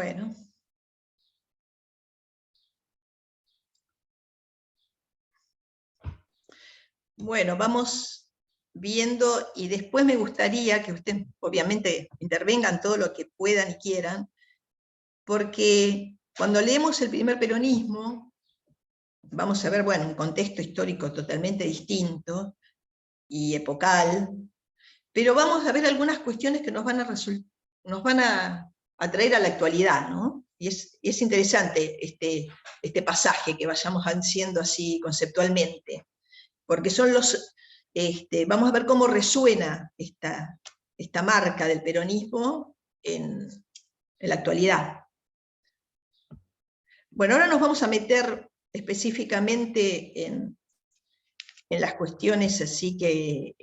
Bueno. Bueno, vamos viendo, y después me gustaría que ustedes, obviamente, intervengan todo lo que puedan y quieran, porque cuando leemos el primer peronismo, vamos a ver, bueno, un contexto histórico totalmente distinto y epocal, pero vamos a ver algunas cuestiones que nos van a traer a la actualidad, ¿no? Y es interesante este pasaje que vayamos haciendo así conceptualmente, porque son vamos a ver cómo resuena esta marca del peronismo en la actualidad. Bueno, ahora nos vamos a meter específicamente en las cuestiones así que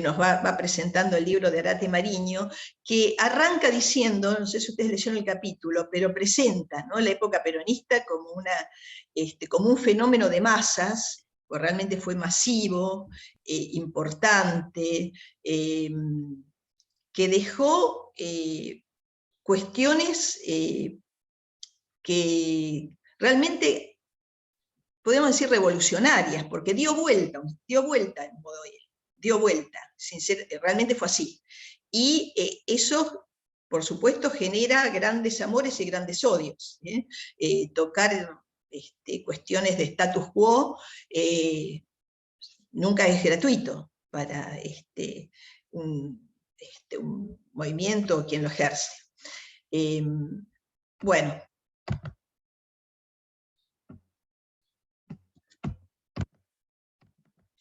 nos va presentando el libro de Arate Mariño, que arranca diciendo, no sé si ustedes leyeron el capítulo, pero presenta, ¿no?, la época peronista como un fenómeno de masas, pues realmente fue masivo, importante, que dejó cuestiones que realmente podemos decir revolucionarias, porque dio vuelta en modo dio vuelta, realmente fue así. Y eso, por supuesto, genera grandes amores y grandes odios. Tocar cuestiones de status quo nunca es gratuito para un movimiento quien lo ejerce. Bueno.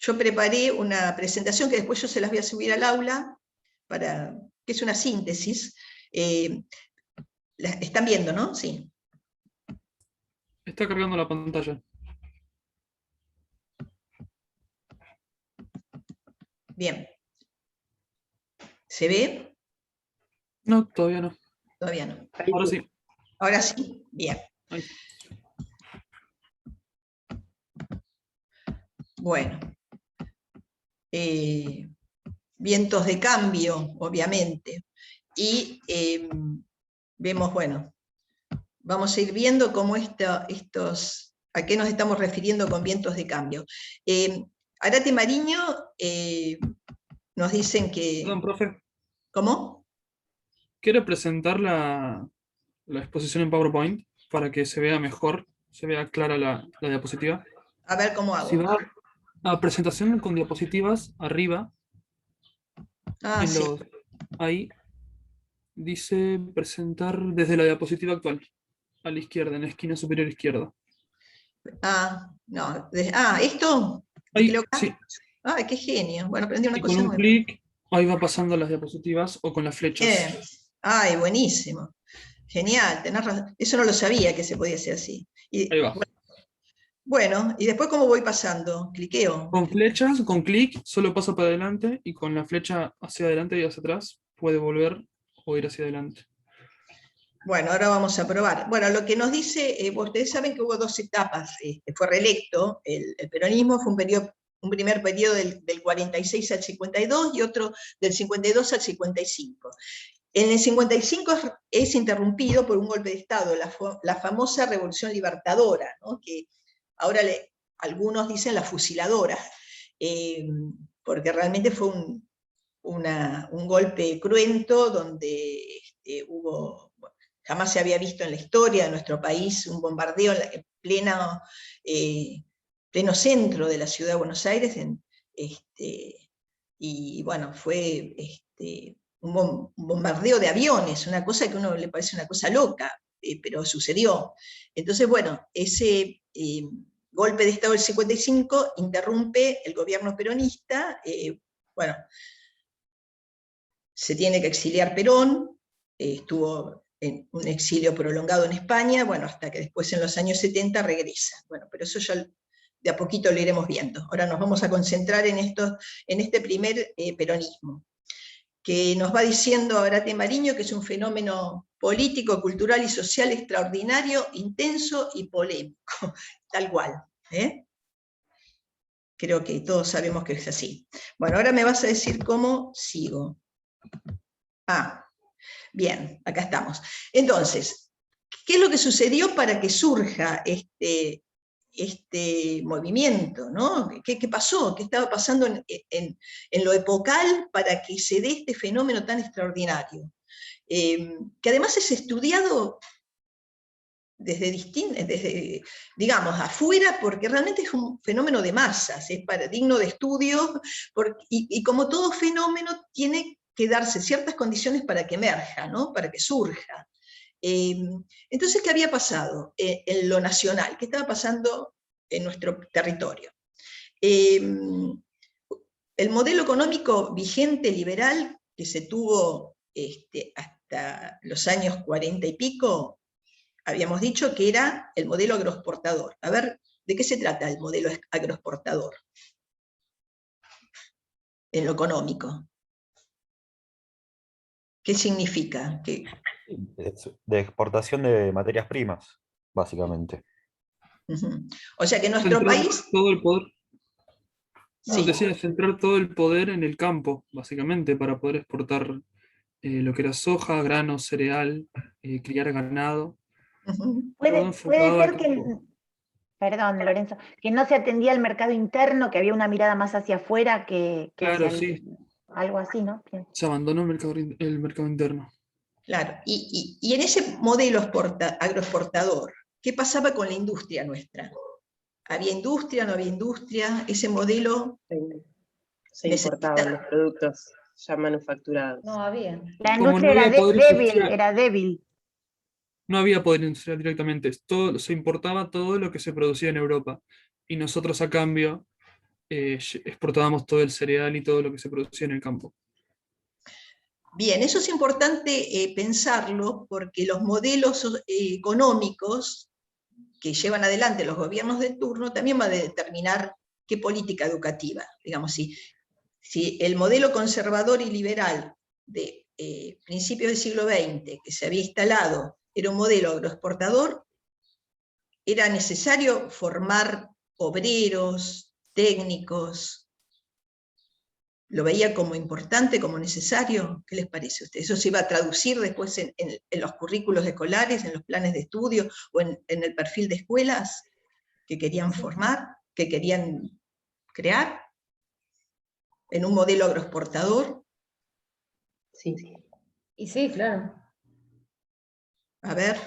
Yo preparé una presentación que después yo se las voy a subir al aula, que es una síntesis. ¿La están viendo, no? Sí. Está cargando la pantalla. Bien. ¿Se ve? No, todavía no. Todavía no. Ahora sí. Ahora sí, bien. Ahí. Bueno. Vientos de cambio, obviamente. Y vemos, bueno, vamos a ir viendo cómo a qué nos estamos refiriendo con vientos de cambio. Arate Mariño nos dicen que... Perdón, profe. ¿Cómo? ¿Quiere presentar la exposición en PowerPoint para que se vea mejor, se vea clara la diapositiva? A ver cómo hago. Si va a presentación con diapositivas, arriba, Sí. ahí dice presentar desde la diapositiva actual, a la izquierda, en la esquina superior izquierda. No. ¿Esto? Ahí, sí. Qué genio. Bueno, aprendí una Y cosa con un nueva. clic, ahí va pasando las diapositivas o con las flechas. Buenísimo. Genial, tenés razón. Eso no lo sabía que se podía hacer así. Ahí va. Bueno, ¿y después cómo voy pasando? ¿Cliqueo? Con flechas, con clic, solo paso para adelante y con la flecha hacia adelante y hacia atrás puede volver o ir hacia adelante. Bueno, ahora vamos a probar. Bueno, lo que nos dice, ustedes saben que hubo dos etapas. Fue reelecto, el peronismo fue un primer periodo del 46 al 52 y otro del 52 al 55. En el 55 es interrumpido por un golpe de Estado, la famosa Revolución Libertadora, ¿no?, que ahora algunos dicen la fusiladora, porque realmente fue un golpe cruento donde jamás se había visto en la historia de nuestro país un bombardeo en pleno centro de la ciudad de Buenos Aires, y bueno, fue un bombardeo de aviones, una cosa que a uno le parece una cosa loca, pero sucedió. Entonces, bueno, ese golpe de Estado del 55 interrumpe el gobierno peronista. Bueno, se tiene que exiliar Perón, estuvo en un exilio prolongado en España, bueno, hasta que después en los años 70 regresa. Bueno, pero eso ya de a poquito lo iremos viendo. Ahora nos vamos a concentrar en este primer peronismo, que nos va diciendo Arate Mariño que es un fenómeno político, cultural y social extraordinario, intenso y polémico, tal cual. Creo que todos sabemos que es así. Bueno, ahora me vas a decir cómo sigo. Bien, acá estamos. Entonces, ¿qué es lo que sucedió para que surja este movimiento, ¿no? ¿Qué pasó? ¿Qué estaba pasando en lo epocal para que se dé este fenómeno tan extraordinario? Que además es estudiado desde, digamos, afuera, porque realmente es un fenómeno de masas, es digno de estudio, y como todo fenómeno tiene que darse ciertas condiciones para que emerja, ¿no? Para que surja. Entonces, ¿qué había pasado en lo nacional? ¿Qué estaba pasando en nuestro territorio? El modelo económico vigente liberal que se tuvo hasta los años 40 y pico, habíamos dicho que era el modelo agroexportador. A ver, ¿de qué se trata el modelo agroexportador en lo económico? ¿Qué significa? De exportación de materias primas, básicamente. O sea que nuestro Centrar país... todo el poder. No, Sí. decía centrar todo el poder en el campo, básicamente, para poder exportar lo que era soja, grano, cereal, criar ganado. Todo Puede enfocado al ser que, campo. perdón, Lorenzo, que no se atendía al mercado interno, que había una mirada más hacia afuera que Claro, hacia sí. algo así, ¿no? Se abandonó el mercado interno. Claro, y en ese modelo agroexportador, ¿qué pasaba con la industria nuestra? ¿Había industria, no había industria? Ese modelo Se importaban los productos ya manufacturados. No había. La Como industria no era había poder débil, industrial, era débil. no había poder industrial directamente. Todo, se importaba todo lo que se producía en Europa. Y nosotros, a cambio, exportábamos todo el cereal y todo lo que se producía en el campo. Bien, eso es importante pensarlo porque los modelos económicos que llevan adelante los gobiernos de turno también van a determinar qué política educativa. Digamos, si el modelo conservador y liberal de principios del siglo XX que se había instalado era un modelo agroexportador, era necesario formar obreros, técnicos. ¿Lo veía como importante, como necesario? ¿Qué les parece a ustedes? ¿Eso se iba a traducir después en los currículos escolares, en los planes de estudio o en el perfil de escuelas que querían formar, que querían crear en un modelo agroexportador? Sí. Y sí, claro. A ver.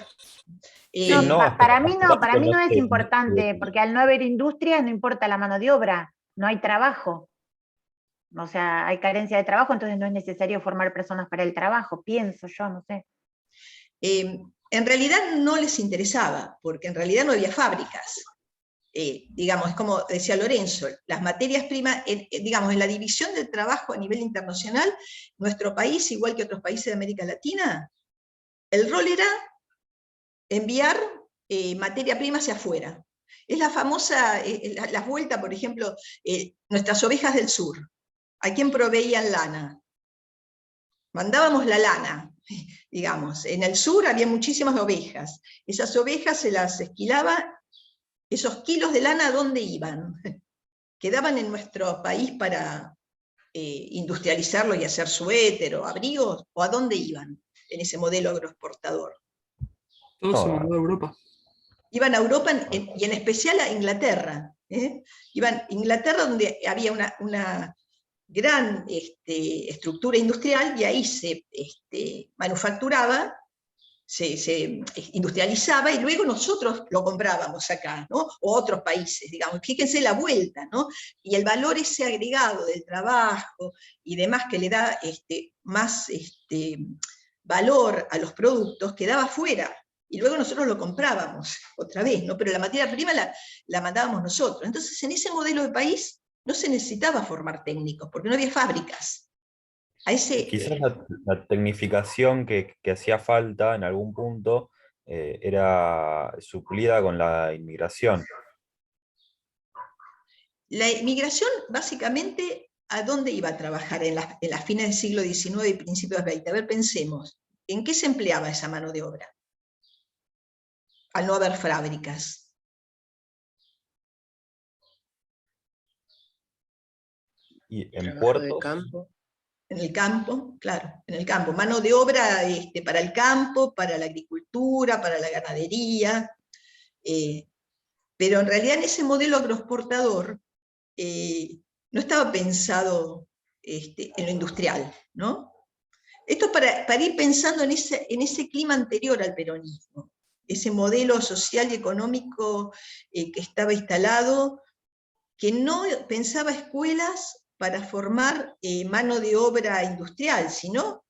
No, No, para mí no, para mí no no es sé. importante, porque al no haber industria no importa la mano de obra, no hay trabajo. O sea, hay carencia de trabajo, entonces no es necesario formar personas para el trabajo, pienso yo, no sé. En realidad no les interesaba, porque en realidad no había fábricas. Digamos, es como decía Lorenzo, las materias primas, digamos, en la división del trabajo a nivel internacional, nuestro país, igual que otros países de América Latina, el rol era enviar materia prima hacia afuera. Es la famosa, la vuelta, por ejemplo, nuestras ovejas del sur. ¿A quién proveían lana? Mandábamos la lana, digamos. En el sur había muchísimas ovejas. Esas ovejas se las esquilaba. Esos kilos de lana, ¿a dónde iban? ¿Quedaban en nuestro país para industrializarlo y hacer suéter o abrigos? ¿O a dónde iban en ese modelo agroexportador? Todo se mandó a Europa. Iban a Europa y en especial a Inglaterra. Iban a Inglaterra, donde había una gran estructura industrial, y ahí se manufacturaba, se industrializaba, y luego nosotros lo comprábamos acá, ¿no? O otros países, digamos. Fíjense la vuelta, ¿no? Y el valor ese agregado del trabajo y demás que le da más valor a los productos quedaba fuera. Y luego nosotros lo comprábamos otra vez, ¿no? Pero la materia prima la mandábamos nosotros. Entonces, en ese modelo de país no se necesitaba formar técnicos, porque no había fábricas. Quizás la tecnificación que hacía falta en algún punto era suplida con la inmigración. La inmigración, básicamente, ¿a dónde iba a trabajar en las fines del siglo XIX y principios del XX? A ver, pensemos, ¿en qué se empleaba esa mano de obra? Al no haber fábricas. Y en Trabajo de puertos, campo. En el campo, claro, en el campo. Mano de obra para el campo, para la agricultura, para la ganadería. Pero en realidad en ese modelo agroexportador no estaba pensado en lo industrial, ¿no? Esto para ir pensando en ese clima anterior al peronismo, ese modelo social y económico que estaba instalado, que no pensaba escuelas para formar mano de obra industrial, sino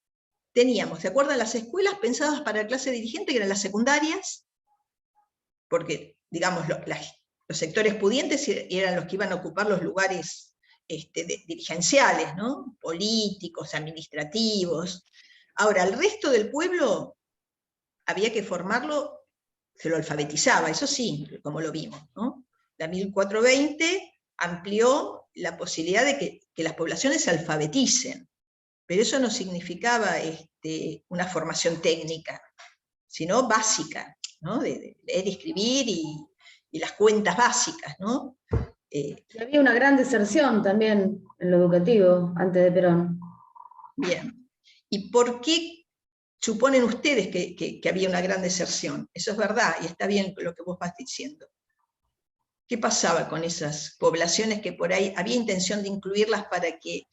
teníamos, ¿se acuerdan? Las escuelas pensadas para la clase dirigente, que eran las secundarias, porque, digamos, los sectores pudientes eran los que iban a ocupar los lugares dirigenciales, ¿no? Políticos, administrativos. Ahora, el resto del pueblo había que formarlo, se lo alfabetizaba, eso sí, como lo vimos, ¿no? La 1420 amplió la posibilidad de que las poblaciones se alfabeticen, pero eso no significaba una formación técnica, sino básica, ¿no? De leer, escribir y las cuentas básicas, ¿no? Y había una gran deserción también en lo educativo antes de Perón. Bien. ¿Y por qué suponen ustedes que había una gran deserción? Eso es verdad, y está bien lo que vos vas diciendo. ¿Qué pasaba con esas poblaciones que por ahí había intención de incluirlas para que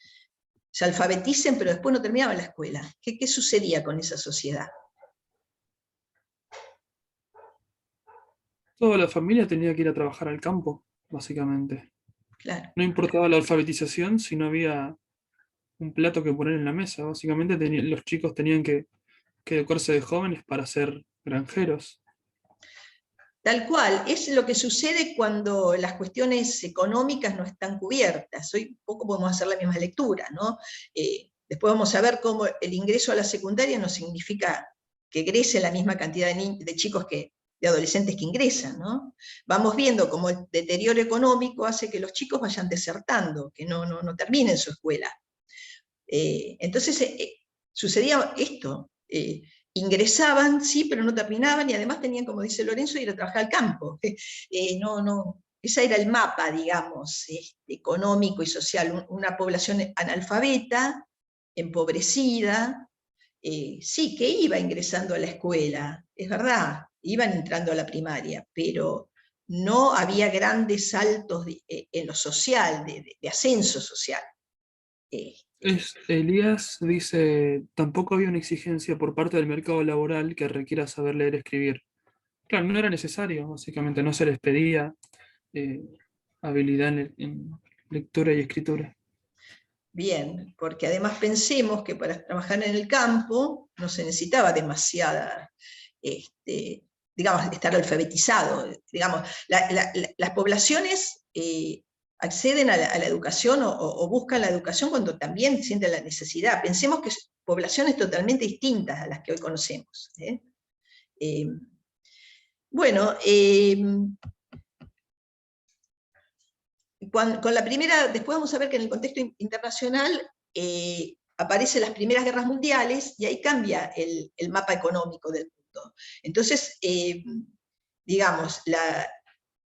se alfabeticen, pero después no terminaban la escuela? ¿Qué sucedía con esa sociedad? Toda la familia tenía que ir a trabajar al campo, básicamente. Claro. No importaba la alfabetización si no había un plato que poner en la mesa. Básicamente los chicos tenían que educarse de jóvenes para ser granjeros. Tal cual, es lo que sucede cuando las cuestiones económicas no están cubiertas. Hoy poco podemos hacer la misma lectura, ¿no? Después vamos a ver cómo el ingreso a la secundaria no significa que egrese la misma cantidad de chicos de adolescentes que ingresan, ¿no? Vamos viendo cómo el deterioro económico hace que los chicos vayan desertando, que no terminen su escuela. Entonces sucedía esto, ingresaban, sí, pero no terminaban, y además tenían, como dice Lorenzo, ir a trabajar al campo. Ese era el mapa, digamos, económico y social, una población analfabeta, empobrecida, sí, que iba ingresando a la escuela, es verdad, iban entrando a la primaria, pero no había grandes saltos en lo social, de ascenso social. Elías dice, tampoco había una exigencia por parte del mercado laboral que requiera saber leer y escribir. Claro, no era necesario, básicamente, no se les pedía habilidad en lectura y escritura. Bien, porque además pensemos que para trabajar en el campo no se necesitaba demasiada, digamos, estar alfabetizado. Digamos, las poblaciones acceden a la educación o buscan la educación cuando también sienten la necesidad. Pensemos que son poblaciones totalmente distintas a las que hoy conocemos. Con la primera, después vamos a ver que en el contexto internacional aparecen las primeras guerras mundiales y ahí cambia el mapa económico del mundo. Entonces, digamos,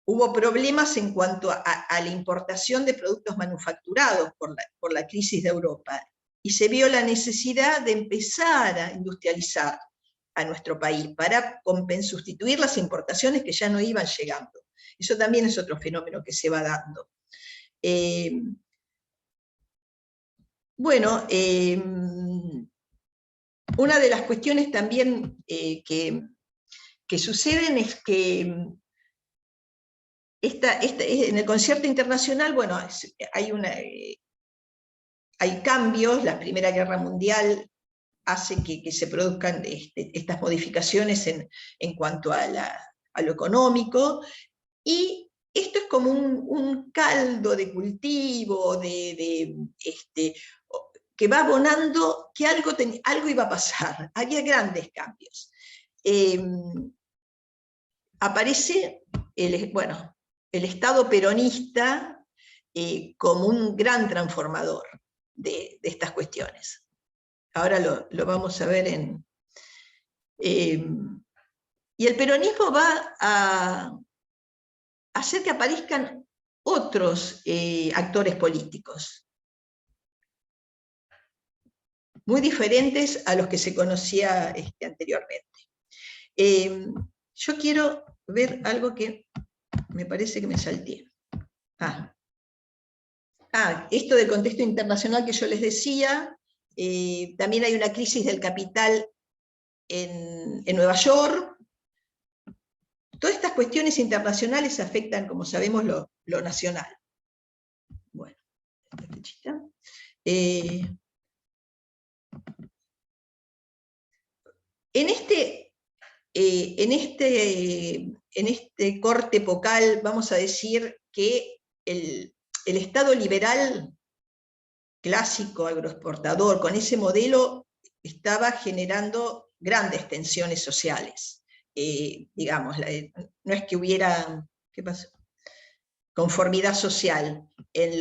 hubo problemas en cuanto a la importación de productos manufacturados por la crisis de Europa, y se vio la necesidad de empezar a industrializar a nuestro país para sustituir las importaciones que ya no iban llegando. Eso también es otro fenómeno que se va dando. Una de las cuestiones también que suceden es que en el concierto internacional, bueno, hay cambios. La Primera Guerra Mundial hace que se produzcan estas modificaciones en cuanto a lo económico, y esto es como un caldo de cultivo que va abonando que algo iba a pasar. Había grandes cambios. Aparece el Estado peronista como un gran transformador de estas cuestiones. Ahora lo vamos a ver y el peronismo va a hacer que aparezcan otros actores políticos. muy diferentes a los que se conocía anteriormente. Yo quiero ver algo que me parece que me salté. Esto del contexto internacional que yo les decía, también hay una crisis del capital en Nueva York. Todas estas cuestiones internacionales afectan, como sabemos, lo nacional. Bueno, esta flechita. En este corte epocal vamos a decir que el Estado liberal clásico agroexportador, con ese modelo, estaba generando grandes tensiones sociales. Digamos, no es que hubiera, ¿qué pasó?, conformidad social en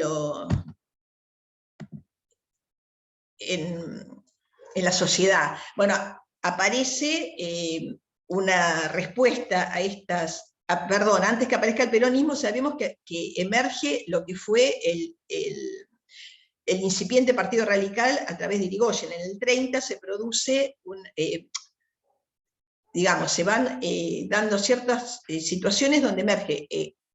la sociedad. Bueno, aparece una respuesta a estas, perdón, antes que aparezca el peronismo, sabemos que emerge lo que fue el incipiente Partido Radical a través de Irigoyen. En el 30 se produce digamos, se van dando ciertas situaciones donde emerge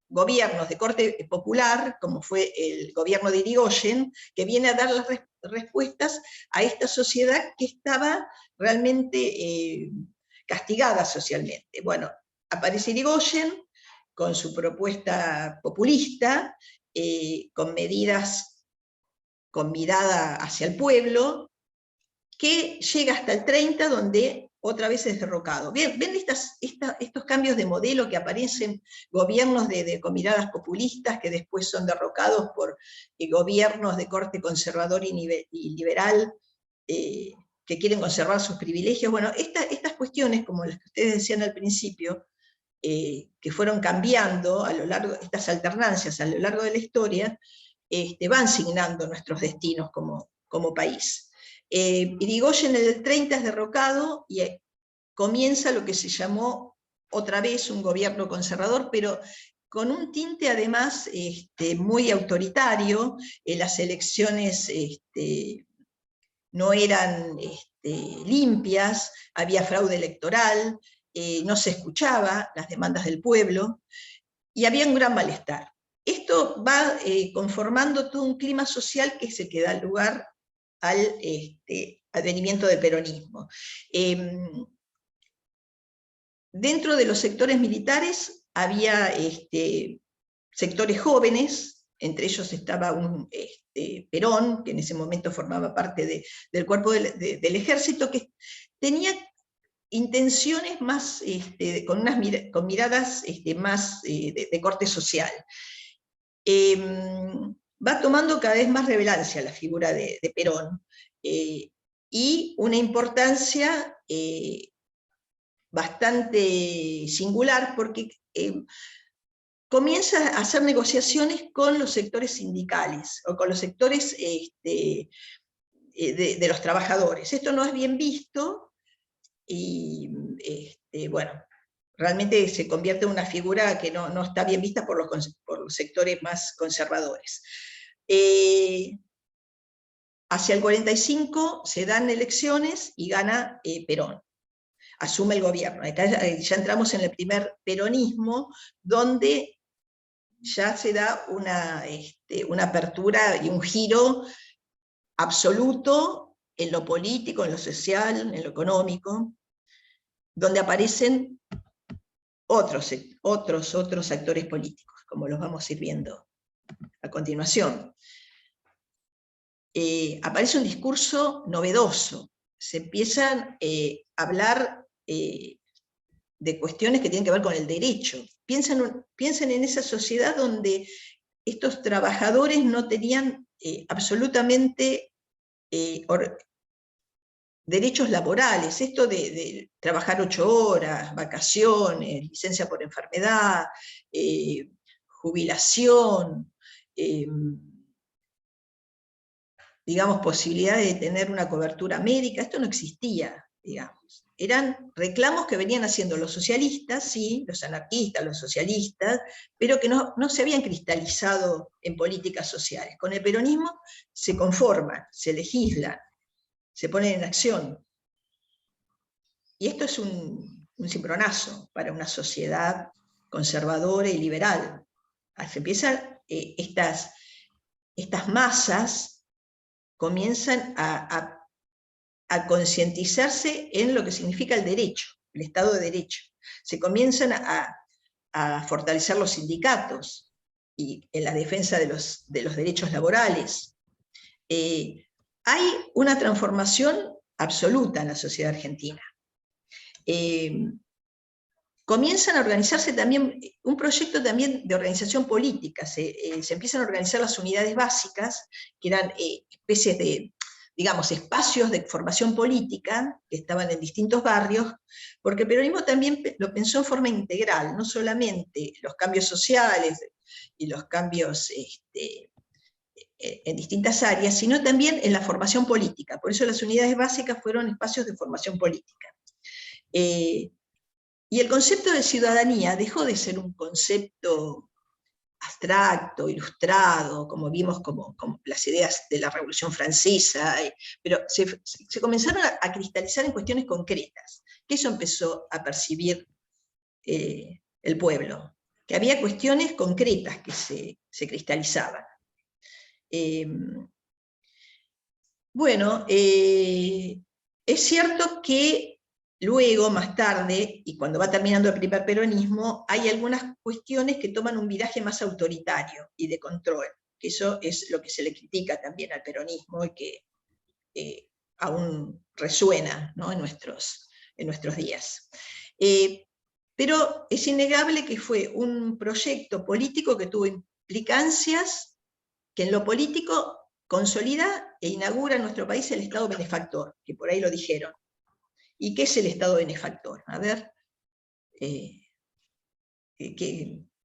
gobiernos de corte popular, como fue el gobierno de Irigoyen, que viene a dar las respuestas a esta sociedad que estaba realmente castigada socialmente. Bueno, aparece Irigoyen con su propuesta populista, con medidas con mirada hacia el pueblo, que llega hasta el 30, donde otra vez es derrocado. ¿Ven estos cambios de modelo que aparecen? Gobiernos con miradas populistas que después son derrocados por gobiernos de corte conservador y liberal, que quieren conservar sus privilegios. Bueno, estas cuestiones, como las que ustedes decían al principio, que fueron cambiando a lo largo, estas alternancias a lo largo de la historia, van signando nuestros destinos como país. Irigoyen en el 30 es derrocado y comienza lo que se llamó otra vez un gobierno conservador, pero con un tinte además muy autoritario. Las elecciones no eran limpias, había fraude electoral, no se escuchaba las demandas del pueblo, y había un gran malestar. Esto va conformando todo un clima social que es el que da lugar al advenimiento del peronismo. Dentro de los sectores militares había sectores jóvenes, entre ellos estaba Perón, que en ese momento formaba parte del cuerpo del ejército, que tenía intenciones más, con miradas más de corte social. Va tomando cada vez más relevancia la figura de Perón, y una importancia bastante singular, porque comienza a hacer negociaciones con los sectores sindicales, o con los sectores de los trabajadores. Esto no es bien visto, y bueno, realmente se convierte en una figura que no está bien vista por los sectores más conservadores. Hacia el 45 se dan elecciones y gana Perón. Asume el gobierno. Ya entramos en el primer peronismo, donde ya se da una apertura y un giro absoluto en lo político, en lo social, en lo económico, donde aparecen otros actores políticos, como los vamos a ir viendo a continuación. Aparece un discurso novedoso, se empiezan a hablar de cuestiones que tienen que ver con el derecho. Piensen en esa sociedad donde estos trabajadores no tenían absolutamente derechos laborales, esto de trabajar 8 horas, vacaciones, licencia por enfermedad, jubilación, digamos, posibilidad de tener una cobertura médica, esto no existía, digamos. Eran reclamos que venían haciendo los socialistas, sí, los anarquistas, los socialistas, pero que no se habían cristalizado en políticas sociales. Con el peronismo se conforman, se legislan, se ponen en acción. Y esto es un cimbronazo para una sociedad conservadora y liberal. Se empiezan, estas masas comienzan a concientizarse en lo que significa el derecho, el Estado de Derecho. Se comienzan a fortalecer los sindicatos y en la defensa de los derechos laborales. Hay una transformación absoluta en la sociedad argentina. Comienzan a organizarse también, un proyecto también de organización política, se empiezan a organizar las unidades básicas, que eran especies de, digamos, espacios de formación política, que estaban en distintos barrios, porque el peronismo también lo pensó en forma integral, no solamente los cambios sociales y los cambios en distintas áreas, sino también en la formación política. Por eso las unidades básicas fueron espacios de formación política. Y el concepto de ciudadanía dejó de ser un concepto abstracto, ilustrado, como vimos como las ideas de la Revolución Francesa, pero se comenzaron a cristalizar en cuestiones concretas, que eso empezó a percibir el pueblo, que había cuestiones concretas que se cristalizaban. Bueno, es cierto que luego, más tarde, y cuando va terminando el primer peronismo, hay algunas cuestiones que toman un viraje más autoritario y de control, que eso es lo que se le critica también al peronismo y que aún resuena, ¿no?, en nuestros días. Pero es innegable que fue un proyecto político que tuvo implicancias, que en lo político consolida e inaugura en nuestro país el Estado benefactor, que por ahí lo dijeron. ¿Y qué es el Estado benefactor? A ver, ¿qué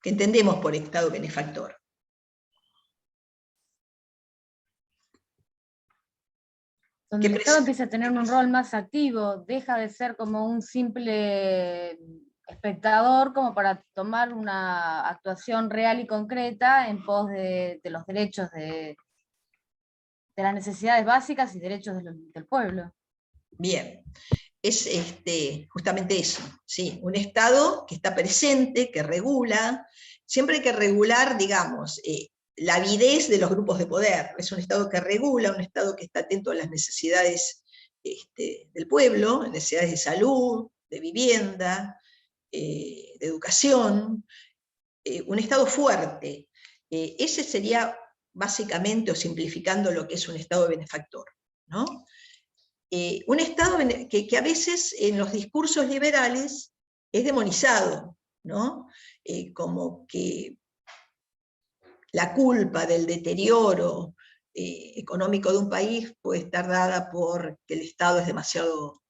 entendemos por Estado benefactor? Donde el Estado empieza a tener un rol más activo, deja de ser como un simple espectador, como para tomar una actuación real y concreta en pos de los derechos de las necesidades básicas y derechos del pueblo. Bien, es justamente eso, ¿sí? Un Estado que está presente, que regula. Siempre hay que regular, digamos, la avidez de los grupos de poder. Es un Estado que regula, un Estado que está atento a las necesidades del pueblo, necesidades de salud, de vivienda, de educación, un Estado fuerte. Ese sería básicamente, o simplificando, lo que es un Estado benefactor, ¿no? Un Estado que a veces en los discursos liberales es demonizado, ¿no? Como que la culpa del deterioro económico de un país puede estar dada por que el Estado es demasiado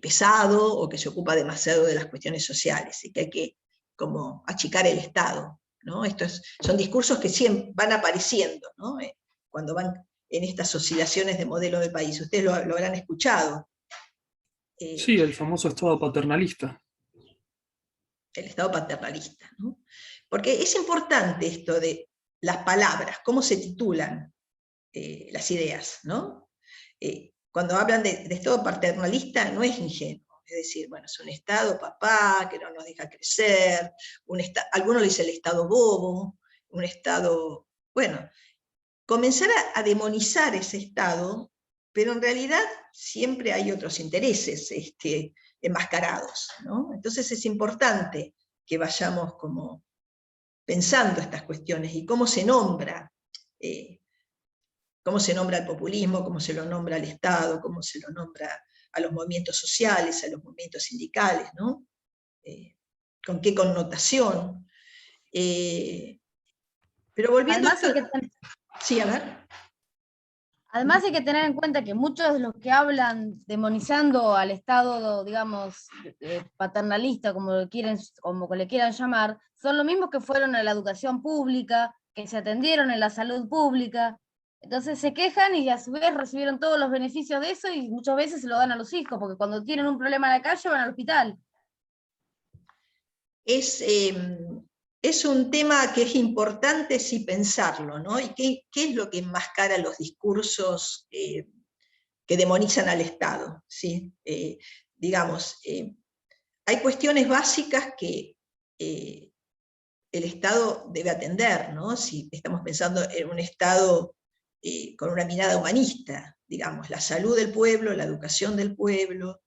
pesado, o que se ocupa demasiado de las cuestiones sociales, y que hay que como achicar el Estado, ¿no? Son discursos que siempre van apareciendo, ¿no? Cuando van en estas oscilaciones de modelo de país. Ustedes lo habrán escuchado. Sí, el famoso Estado paternalista. El Estado paternalista, ¿no? Porque es importante esto de las palabras, cómo se titulan las ideas, ¿no? Cuando hablan de Estado paternalista no es ingenuo. Es decir, bueno, es un Estado papá que no nos deja crecer, algunos le dicen el Estado bobo, un Estado, bueno, comenzar a demonizar ese Estado, pero en realidad siempre hay otros intereses enmascarados, ¿no? Entonces es importante que vayamos como pensando estas cuestiones y cómo se nombra el populismo, cómo se lo nombra al Estado, cómo se lo nombra a los movimientos sociales, a los movimientos sindicales, ¿no? Con qué connotación. Pero volviendo Sí, a ver. Además hay que tener en cuenta que muchos de los que hablan demonizando al Estado, digamos, paternalista, como le quieran llamar, son los mismos que fueron a la educación pública, que se atendieron en la salud pública. Entonces se quejan y a su vez recibieron todos los beneficios de eso, y muchas veces se lo dan a los hijos, porque cuando tienen un problema en la calle van al hospital. Es un tema que es importante sí pensarlo, ¿no? Y qué es lo que enmascara los discursos demonizan al Estado, ¿sí? Digamos, hay cuestiones básicas que el Estado debe atender, ¿no? Si estamos pensando en un Estado con una mirada humanista, digamos, la salud del pueblo, la educación del pueblo,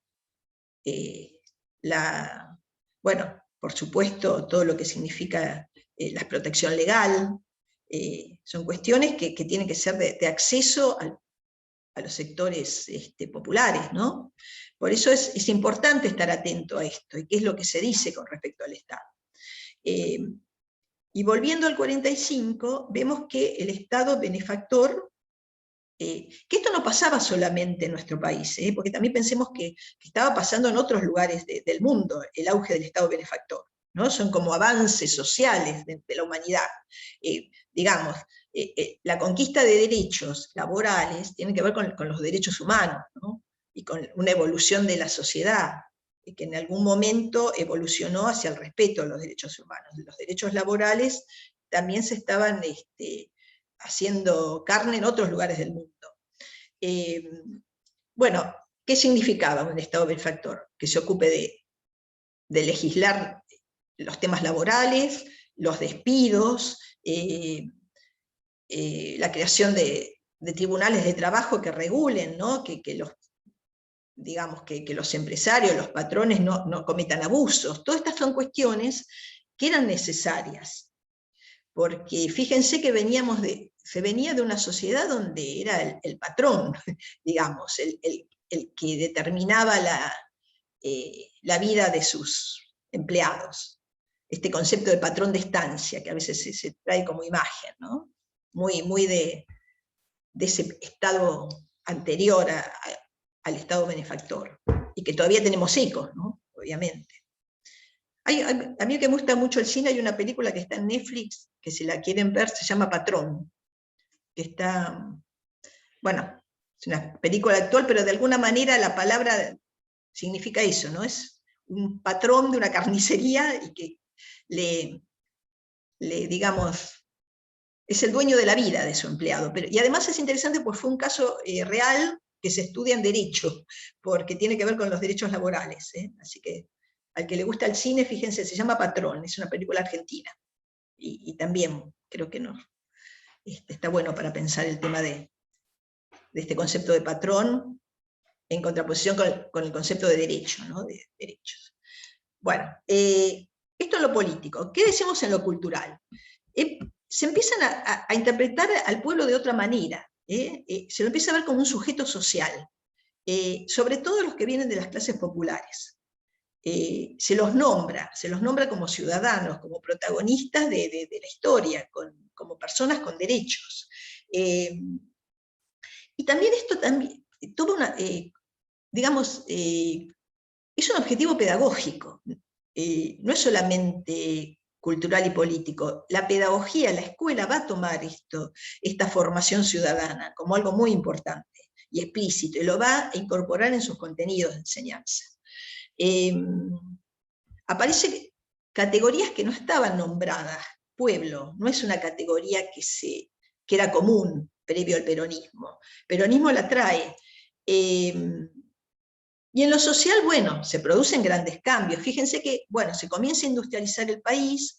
bueno, por supuesto, todo lo que significa la protección legal, son cuestiones que tienen que ser de acceso a los sectores populares, ¿no? Por eso es importante estar atento a esto, y qué es lo que se dice con respecto al Estado. Y volviendo al 45, vemos que el Estado benefactor, que esto no pasaba solamente en nuestro país, porque también pensemos que estaba pasando en otros lugares del mundo, el auge del Estado benefactor, ¿no? Son como avances sociales de la humanidad. Digamos, la conquista de derechos laborales tiene que ver con los derechos humanos, ¿no? Y con una evolución de la sociedad, que en algún momento evolucionó hacia el respeto a los derechos humanos. Los derechos laborales también se estaban haciendo carne en otros lugares del mundo. Bueno, ¿qué significaba un Estado benefactor? Que se ocupe de legislar los temas laborales, los despidos, la creación de tribunales de trabajo que regulen, ¿no? Digamos, que los empresarios, los patrones no cometan abusos. Todas estas son cuestiones que eran necesarias, porque fíjense que se venía de una sociedad donde era el patrón, digamos, el que determinaba la vida de sus empleados. Este concepto de patrón de estancia, que a veces se trae como imagen, ¿no? Muy de ese estado anterior al Estado benefactor, y que todavía tenemos ecos, ¿no? Obviamente. A mí que me gusta mucho el cine, hay una película que está en Netflix, que si la quieren ver, se llama Patrón, que está, bueno, es una película actual, pero de alguna manera la palabra significa eso, ¿no? Es un patrón de una carnicería y que digamos, es el dueño de la vida de su empleado. Y además es interesante porque fue un caso real que se estudia en derecho, porque tiene que ver con los derechos laborales. Así que al que le gusta el cine, fíjense, se llama Patrón, es una película argentina. Y también creo que está bueno para pensar el tema de este concepto de patrón en contraposición con el concepto de derecho, ¿no? De derechos. Bueno, esto es lo político. ¿Qué decimos en lo cultural? Se empiezan a interpretar al pueblo de otra manera. Se lo empieza a ver como un sujeto social, sobre todo los que vienen de las clases populares. Se los nombra como ciudadanos, como protagonistas de la historia, como personas con derechos. Y también esto digamos, es un objetivo pedagógico, no es solamente cultural y político. La pedagogía, la escuela va a tomar esta formación ciudadana como algo muy importante y explícito, y lo va a incorporar en sus contenidos de enseñanza. Aparecen categorías que no estaban nombradas. Pueblo no es una categoría que era común previo al peronismo. El peronismo la trae. Y en lo social, bueno, se producen grandes cambios. Fíjense que, bueno, se comienza a industrializar el país,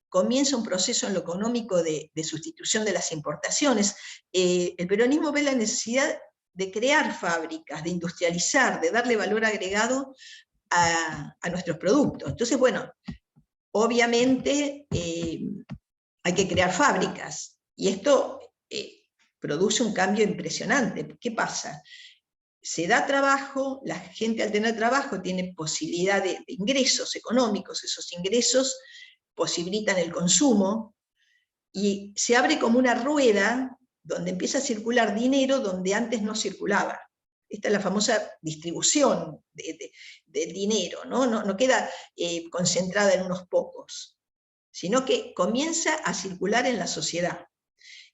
comienza un proceso en lo económico de sustitución de las importaciones. El peronismo ve la necesidad de crear fábricas, de industrializar, de darle valor agregado a nuestros productos. Entonces, bueno, obviamente hay que crear fábricas, y esto produce un cambio impresionante. ¿Qué pasa? Se da trabajo, la gente al tener trabajo tiene posibilidad de ingresos económicos, esos ingresos posibilitan el consumo, y se abre como una rueda donde empieza a circular dinero donde antes no circulaba. Esta es la famosa distribución del dinero, ¿no? No queda concentrada en unos pocos, sino que comienza a circular en la sociedad.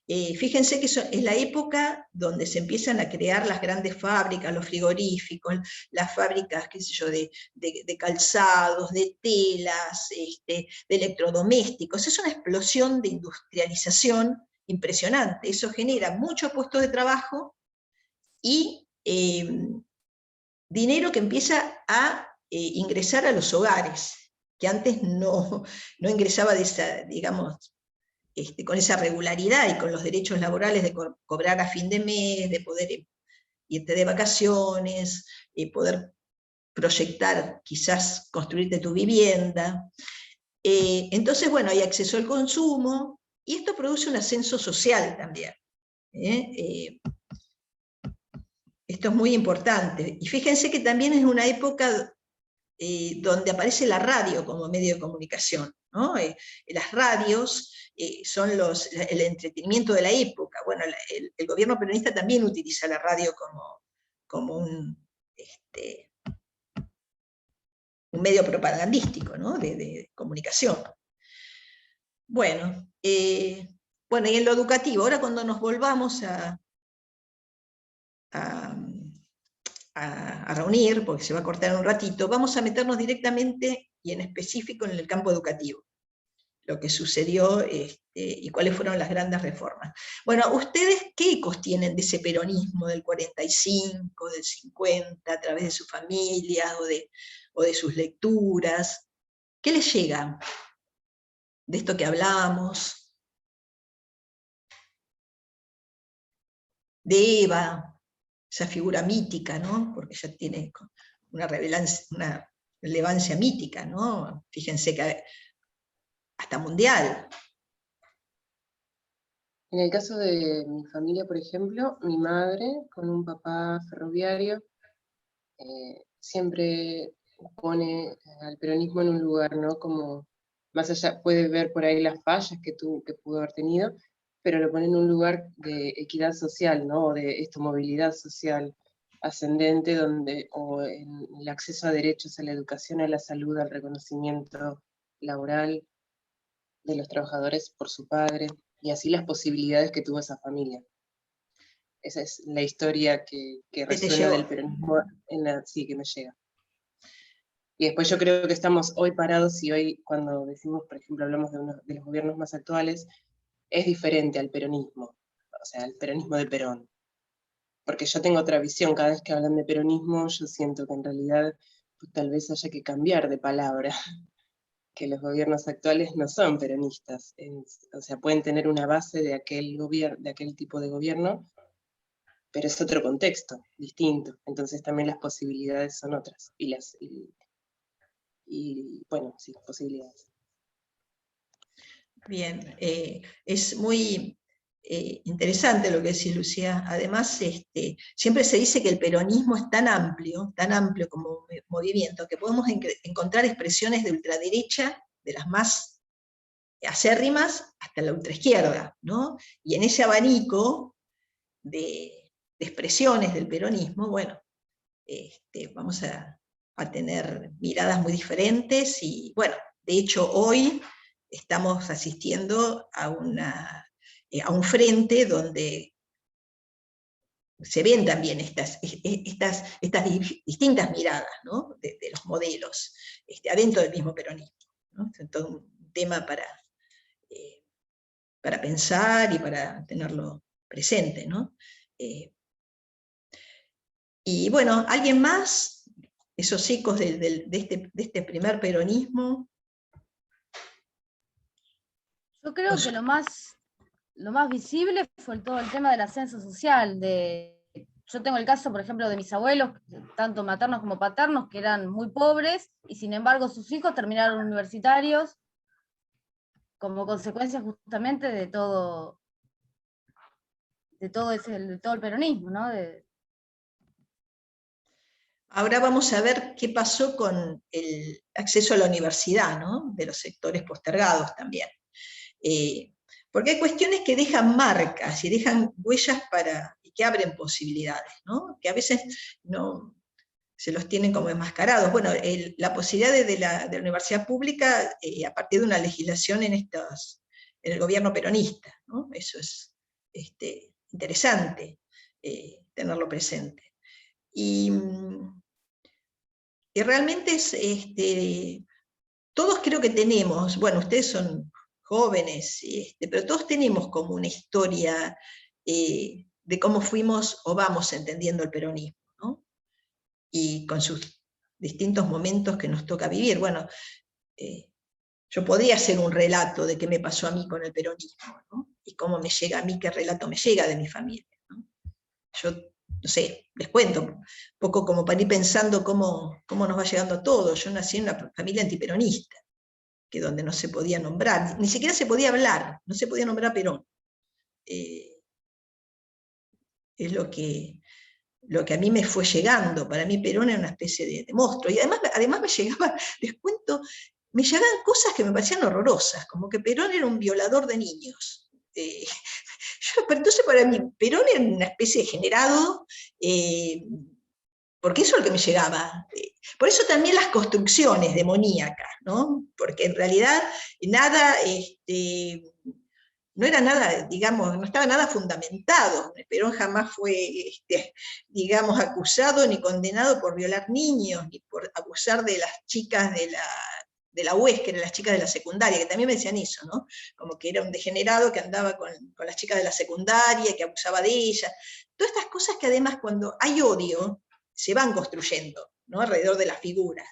Fíjense que es la época donde se empiezan a crear las grandes fábricas, los frigoríficos, las fábricas, qué sé yo, de calzados, de telas, de electrodomésticos. Es una explosión de industrialización impresionante. Eso genera muchos puestos de trabajo y dinero que empieza a ingresar a los hogares, que antes no ingresaba de esa, digamos, con esa regularidad y con los derechos laborales de cobrar a fin de mes, de poder irte de vacaciones, poder proyectar, quizás construirte tu vivienda. Entonces, bueno, hay acceso al consumo, y esto produce un ascenso social también. Esto es muy importante. Y fíjense que también es una época donde aparece la radio como medio de comunicación, ¿no? Las radios son el entretenimiento de la época. Bueno, el gobierno peronista también utiliza la radio como un medio propagandístico, ¿no? de comunicación. Bueno, bueno, y en lo educativo, ahora cuando nos volvamos a reunir, porque se va a cortar en un ratito, vamos a meternos directamente y en específico en el campo educativo, lo que sucedió y cuáles fueron las grandes reformas. Bueno, ¿ustedes qué ecos tienen de ese peronismo del 45, del 50, a través de sus familias o de sus lecturas? ¿Qué les llega de esto que hablamos? De Eva, esa figura mítica, ¿no? Porque ya tiene una relevancia mítica, ¿no? Fíjense que hasta mundial. En el caso de mi familia, por ejemplo, mi madre, con un papá ferroviario, siempre pone al peronismo en un lugar, ¿no? Como, más allá, puede ver por ahí las fallas que pudo haber tenido, pero lo pone en un lugar de equidad social, ¿no? O de movilidad social ascendente, o en el acceso a derechos, a la educación, a la salud, al reconocimiento laboral de los trabajadores por su padre, y así las posibilidades que tuvo esa familia. Esa es la historia que resuena del peronismo, sí, que me llega. Y después yo creo que estamos hoy parados, y hoy cuando decimos, por ejemplo, hablamos de los gobiernos más actuales, es diferente al peronismo, o sea, al peronismo de Perón. Porque yo tengo otra visión, cada vez que hablan de peronismo, yo siento que en realidad pues, tal vez haya que cambiar de palabra, que los gobiernos actuales no son peronistas, o sea, pueden tener una base de aquel tipo de gobierno, pero es otro contexto, distinto, entonces también las posibilidades son otras, bueno, sí, posibilidades. Bien, es muy interesante lo que decís, Lucía. Además, siempre se dice que el peronismo es tan amplio como movimiento, que podemos encontrar expresiones de ultraderecha, de las más acérrimas, hasta la ultraizquierda, ¿no? Y en ese abanico de expresiones del peronismo, bueno, vamos a tener miradas muy diferentes, y bueno, de hecho hoy estamos asistiendo a un frente donde se ven también estas distintas miradas, ¿no? de los modelos adentro del mismo peronismo, ¿no? Es todo un tema para pensar y para tenerlo presente, ¿no? Y bueno, ¿alguien más? Esos ecos de este primer peronismo. Yo creo que lo más visible fue todo el tema del ascenso social. Yo tengo el caso, por ejemplo, de mis abuelos, tanto maternos como paternos, que eran muy pobres, y sin embargo sus hijos terminaron universitarios, como consecuencia justamente de todo el peronismo, ¿no? Ahora vamos a ver qué pasó con el acceso a la universidad, ¿no? De los sectores postergados también. Porque hay cuestiones que dejan marcas y dejan huellas y que abren posibilidades, ¿no? Que a veces no se los tienen como enmascarados. Bueno, la posibilidad de la universidad pública a partir de una legislación en el gobierno peronista, ¿no? Eso es interesante tenerlo presente. Y realmente todos creo que tenemos, bueno, ustedes son jóvenes, pero todos tenemos como una historia de cómo fuimos o vamos entendiendo el peronismo, ¿no? Y con sus distintos momentos que nos toca vivir. Bueno, yo podría hacer un relato de qué me pasó a mí con el peronismo, ¿no? Y cómo me llega a mí, qué relato me llega de mi familia, ¿no? Yo, no sé, les cuento un poco como para ir pensando cómo nos va llegando a todos. Yo nací en una familia antiperonista, que donde no se podía nombrar, ni siquiera se podía hablar, no se podía nombrar Perón. Es lo que a mí me fue llegando. Para mí Perón era una especie de monstruo. Y además me llegaba, les cuento, me llegaban cosas que me parecían horrorosas, como que Perón era un violador de niños. Pero entonces para mí Perón era una especie de generado, porque eso es lo que me llegaba. Por eso también las construcciones demoníacas, ¿no? Porque en realidad nada, no era nada, digamos, no estaba nada fundamentado. Perón jamás fue, digamos, acusado ni condenado por violar niños, ni por abusar de las chicas de la UES, que eran las chicas de la secundaria, que también me decían eso, ¿no? Como que era un degenerado que andaba con las chicas de la secundaria, que abusaba de ellas. Todas estas cosas que además cuando hay odio, se van construyendo, ¿no? Alrededor de las figuras.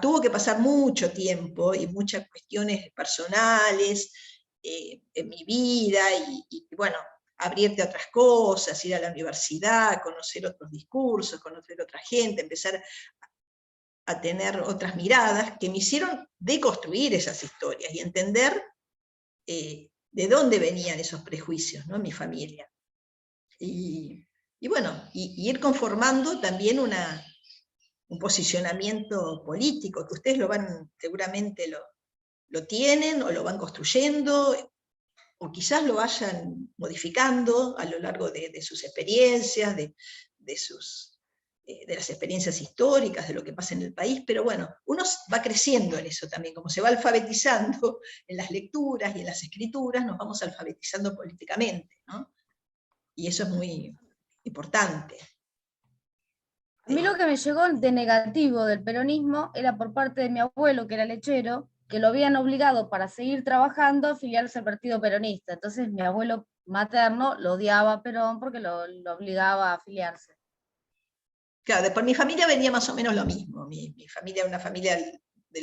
Tuvo que pasar mucho tiempo y muchas cuestiones personales en mi vida, y bueno, abrirte a otras cosas, ir a la universidad, conocer otros discursos, conocer otra gente, empezar a tener otras miradas que me hicieron deconstruir esas historias y entender de dónde venían esos prejuicios, ¿no? En mi familia. Y bueno, y ir conformando también un posicionamiento político, que ustedes seguramente lo tienen, o lo van construyendo, o quizás lo vayan modificando a lo largo de sus experiencias, de las experiencias históricas, de lo que pasa en el país, pero bueno, uno va creciendo en eso también, como se va alfabetizando en las lecturas y en las escrituras, nos vamos alfabetizando políticamente, ¿no? Y eso es muy importante. A mí lo que me llegó de negativo del peronismo era por parte de mi abuelo, que era lechero, que lo habían obligado para seguir trabajando a afiliarse al partido peronista. Entonces mi abuelo materno lo odiaba a Perón porque lo obligaba a afiliarse. Claro, por mi familia venía más o menos lo mismo. Mi familia era una familia de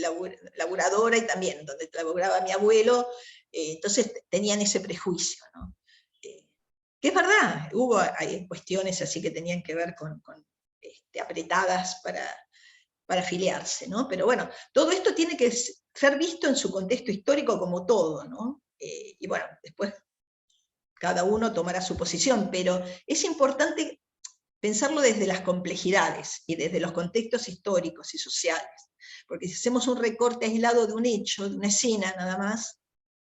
laburadora, y también donde laburaba mi abuelo, entonces tenían ese prejuicio, ¿no? Que es verdad, hay cuestiones así que tenían que ver con apretadas para afiliarse, ¿no? Pero bueno, todo esto tiene que ser visto en su contexto histórico como todo, ¿no? Y bueno, después cada uno tomará su posición, pero es importante pensarlo desde las complejidades y desde los contextos históricos y sociales, porque si hacemos un recorte aislado de un hecho, de una escena nada más,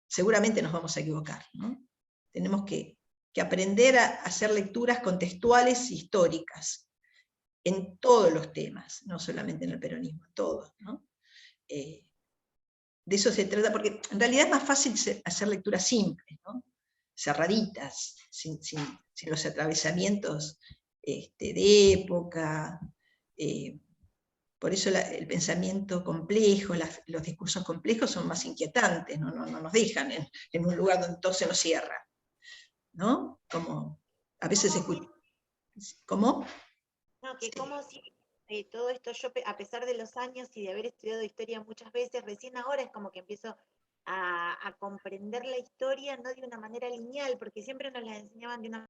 seguramente nos vamos a equivocar, ¿no? Tenemos que aprender a hacer lecturas contextuales e históricas en todos los temas, no solamente en el peronismo, en todos, ¿no? De eso se trata, porque en realidad es más fácil hacer lecturas simples, ¿no? Cerraditas, sin los atravesamientos de época. Por eso el pensamiento complejo, los discursos complejos son más inquietantes, no nos dejan en un lugar donde todo se nos cierra, ¿no? Como a veces escucho. ¿Cómo? No, que como si todo esto, yo a pesar de los años y de haber estudiado historia muchas veces, recién ahora es como que empiezo a comprender la historia, no de una manera lineal, porque siempre nos la enseñaban de una